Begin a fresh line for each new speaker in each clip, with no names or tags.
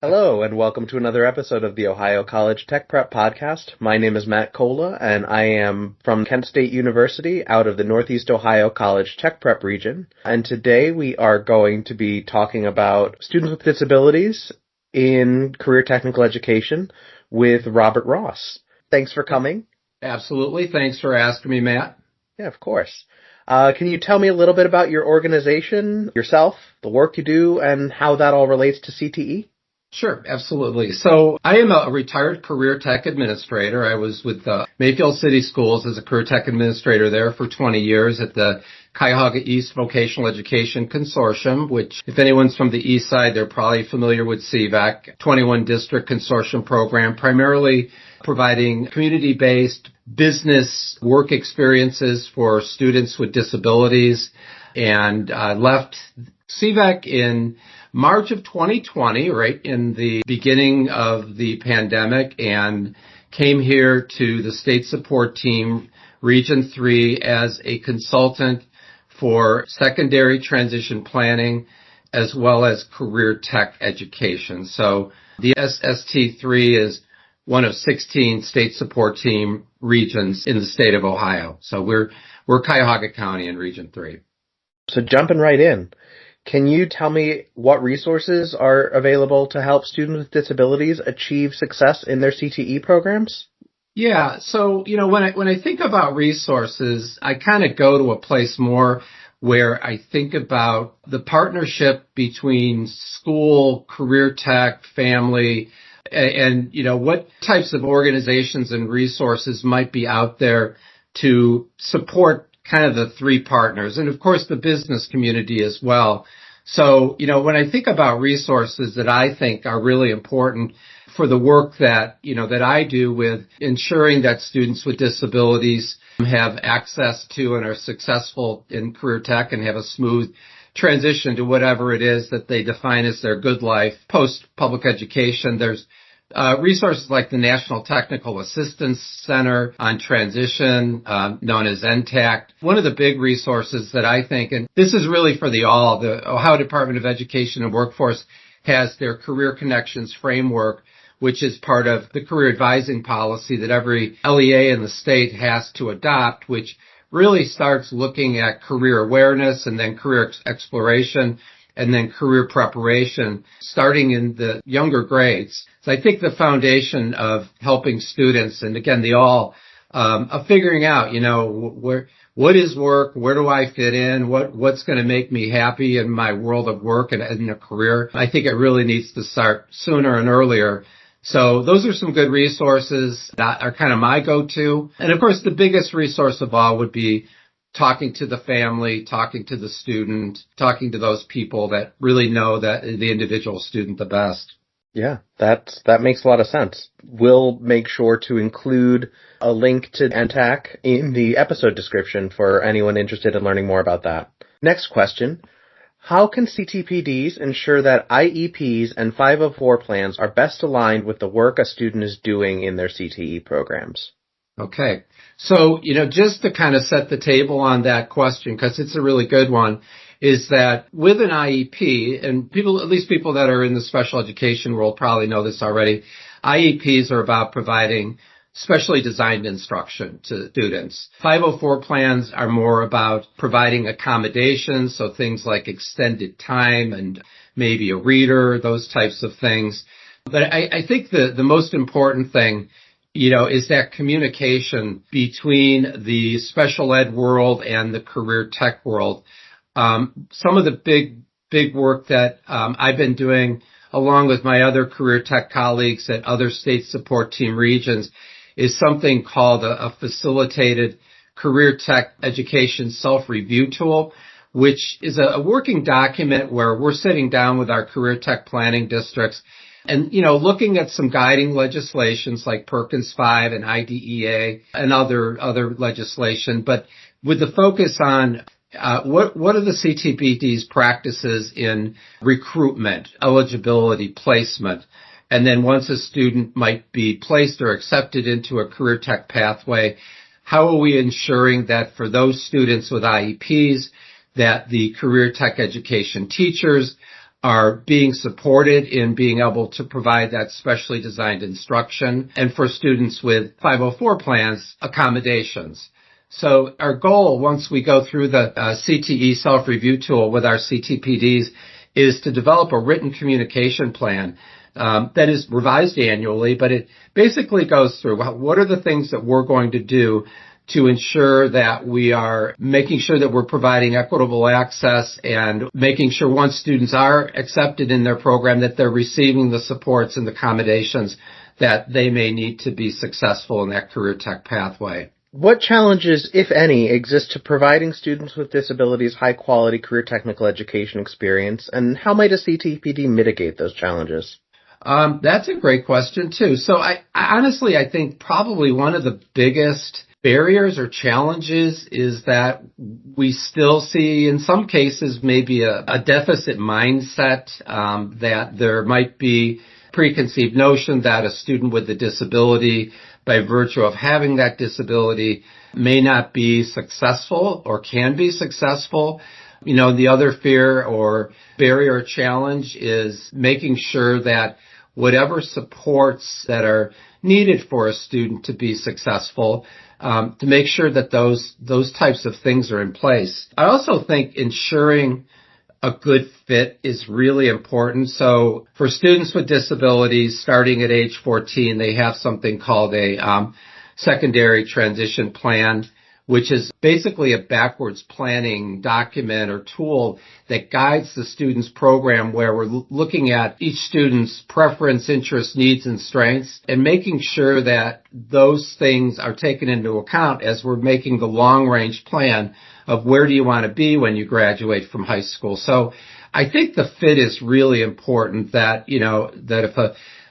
Hello, and welcome to another episode of the Ohio College Tech Prep Podcast. My name is Matt Cola, and I am from Kent State University out of the Northeast Ohio College Tech Prep region. And today we are going to be talking about students with disabilities in career technical education with Robert Ross. Thanks for coming.
Absolutely. Thanks for asking me, Matt.
Yeah, of course. Can you tell me a little bit about your organization, yourself, the work you do, and how that all relates to CTE?
Sure, absolutely. So I am a retired career tech administrator. I was with Mayfield City Schools as a career tech administrator there for 20 years at the Cuyahoga East Vocational Education Consortium, which if anyone's from the east side, they're probably familiar with CVEC, 21 district consortium program, primarily providing community-based business work experiences for students with disabilities. And left CVEC in March of 2020, right in the beginning of the pandemic, and came here to the state support team, Region 3, as a consultant for secondary transition planning as well as career tech education. So the SST3 is one of 16 state support team regions in the state of Ohio. So we're Cuyahoga County in Region 3.
So jumping right in. Can you tell me what resources are available to help students with disabilities achieve success in their CTE programs?
Yeah. So, when I think about resources, I kind of go to a place more where I think about the partnership between school, career tech, family, and what types of organizations and resources might be out there to support kind of the three partners, and of course the business community as well. So, when I think about resources that I think are really important for the work that, that I do with ensuring that students with disabilities have access to and are successful in career tech and have a smooth transition to whatever it is that they define as their good life post public education, there's resources like the National Technical Assistance Center on Transition, known as NTAC. One of the big resources that I think, and this is really for the Ohio Department of Education and Workforce has their Career Connections framework, which is part of the career advising policy that every LEA in the state has to adopt, which really starts looking at career awareness and then career exploration and then career preparation, starting in the younger grades. So I think the foundation of helping students, and again, of figuring out, what is work, where do I fit in, what's going to make me happy in my world of work and in a career. I think it really needs to start sooner and earlier. So those are some good resources that are kind of my go-to. And of course, the biggest resource of all would be talking to the family, talking to the student, talking to those people that really know that the individual student the best.
Yeah, that makes a lot of sense. We'll make sure to include a link to NTAC in the episode description for anyone interested in learning more about that. Next question. How can CTPDs ensure that IEPs and 504 plans are best aligned with the work a student is doing in their CTE programs?
Okay. So, just to kind of set the table on that question, because it's a really good one, is that with an IEP, and at least people that are in the special education world probably know this already, IEPs are about providing specially designed instruction to students. 504 plans are more about providing accommodations, so things like extended time and maybe a reader, those types of things. But I think the most important thing is that communication between the special ed world and the career tech world. Some of the big work that I've been doing along with my other career tech colleagues at other state support team regions is something called a facilitated career tech education self-review tool, which is a working document where we're sitting down with our career tech planning districts and, looking at some guiding legislations like Perkins 5 and IDEA and other legislation, but with the focus on what are the CTPD's practices in recruitment, eligibility, placement, and then once a student might be placed or accepted into a career tech pathway, how are we ensuring that for those students with IEPs that the career tech education teachers are being supported in being able to provide that specially designed instruction, and for students with 504 plans, accommodations. So our goal, once we go through the CTE self-review tool with our CTPDs, is to develop a written communication plan that is revised annually, but it basically goes through what are the things that we're going to do to ensure that we are making sure that we're providing equitable access and making sure once students are accepted in their program that they're receiving the supports and the accommodations that they may need to be successful in that career tech pathway.
What challenges, if any, exist to providing students with disabilities high-quality career technical education experience, and how might a CTPD mitigate those challenges?
That's a great question, too. So I honestly think probably one of the biggest barriers or challenges is that we still see, in some cases, maybe a deficit mindset, that there might be preconceived notion that a student with a disability, by virtue of having that disability, may not be successful or can be successful. The other fear or barrier or challenge is making sure that whatever supports that are needed for a student to be successful, to make sure that those types of things are in place. I also think ensuring a good fit is really important. So for students with disabilities, starting at age 14, they have something called a secondary transition plan, which is basically a backwards planning document or tool that guides the student's program, where we're looking at each student's preference, interests, needs, and strengths, and making sure that those things are taken into account as we're making the long-range plan of where do you want to be when you graduate from high school. So I think the fit is really important, that if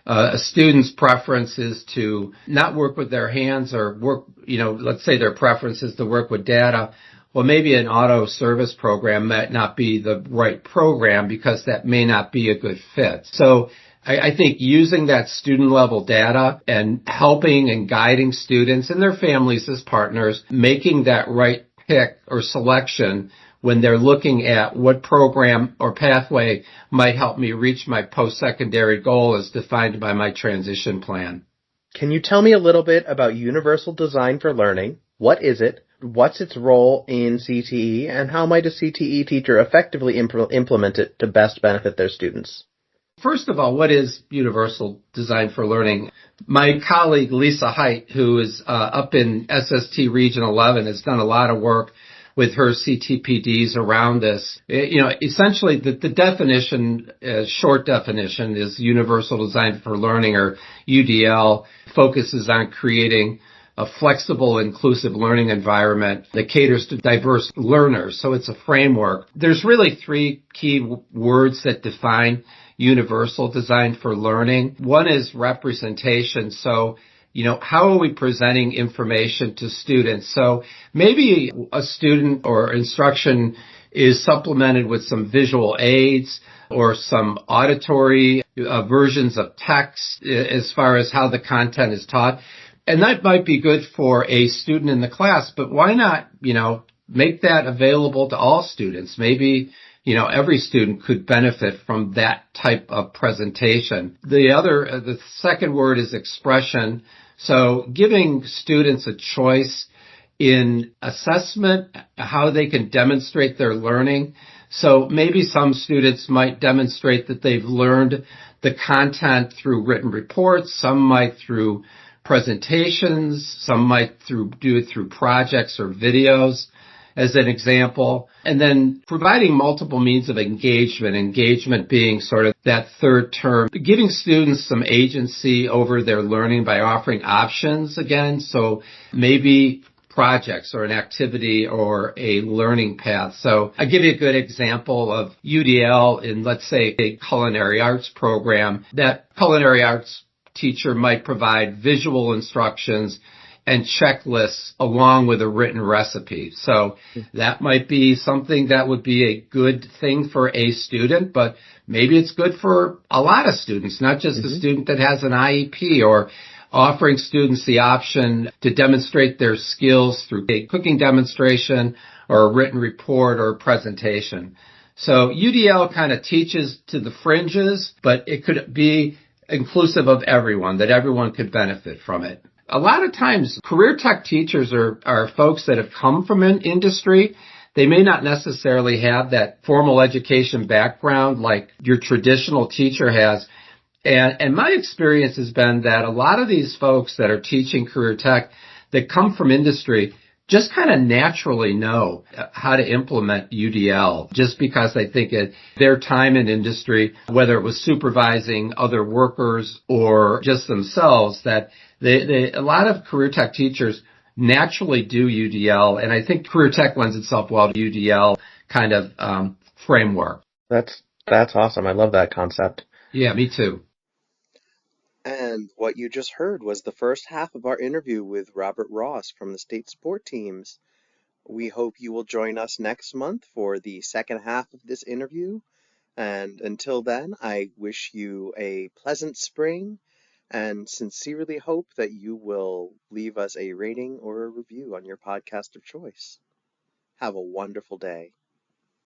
a student's preference is to not work with their hands or work, let's say their preference is to work with data, well, maybe an auto service program might not be the right program because that may not be a good fit. So I think using that student level data and helping and guiding students and their families as partners, making that right pick or selection when they're looking at what program or pathway might help me reach my post-secondary goal as defined by my transition plan.
Can you tell me a little bit about Universal Design for Learning? What is it? What's its role in CTE? And how might a CTE teacher effectively implement it to best benefit their students?
First of all, what is Universal Design for Learning? My colleague Lisa Height, who is up in SST Region 11, has done a lot of work with her CTPDs around this. Essentially the definition, short definition, is Universal Design for Learning, or UDL, focuses on creating a flexible, inclusive learning environment that caters to diverse learners. So it's a framework. There's really three key words that define Universal Design for Learning. One is representation. So how are we presenting information to students? So maybe a student or instruction is supplemented with some visual aids or some auditory versions of text as far as how the content is taught. And that might be good for a student in the class, but why not, make that available to all students? Maybe, every student could benefit from that type of presentation. The second word is expression. So giving students a choice in assessment, how they can demonstrate their learning. So maybe some students might demonstrate that they've learned the content through written reports, some might through presentations, some might do it through projects or videos, as an example. And then providing multiple means of engagement being sort of that third term, giving students some agency over their learning by offering options again. So maybe projects or an activity or a learning path. So I'll give you a good example of UDL in, let's say, a culinary arts program. That culinary arts teacher might provide visual instructions and checklists along with a written recipe. So that might be something that would be a good thing for a student, but maybe it's good for a lot of students, not just a student that has an IEP, or offering students the option to demonstrate their skills through a cooking demonstration or a written report or a presentation. So UDL kind of teaches to the fringes, but it could be inclusive of everyone, that everyone could benefit from it. A lot of times, career tech teachers are folks that have come from an industry. They may not necessarily have that formal education background like your traditional teacher has. And my experience has been that a lot of these folks that are teaching career tech that come from industry just kind of naturally know how to implement UDL just because they think their time in industry, whether it was supervising other workers or just themselves, that a lot of career tech teachers naturally do UDL. And I think career tech lends itself well to UDL kind of framework.
That's awesome. I love that concept.
Yeah, me too.
And what you just heard was the first half of our interview with Robert Ross from the state sport teams. We hope you will join us next month for the second half of this interview. And until then, I wish you a pleasant spring and sincerely hope that you will leave us a rating or a review on your podcast of choice. Have a wonderful day.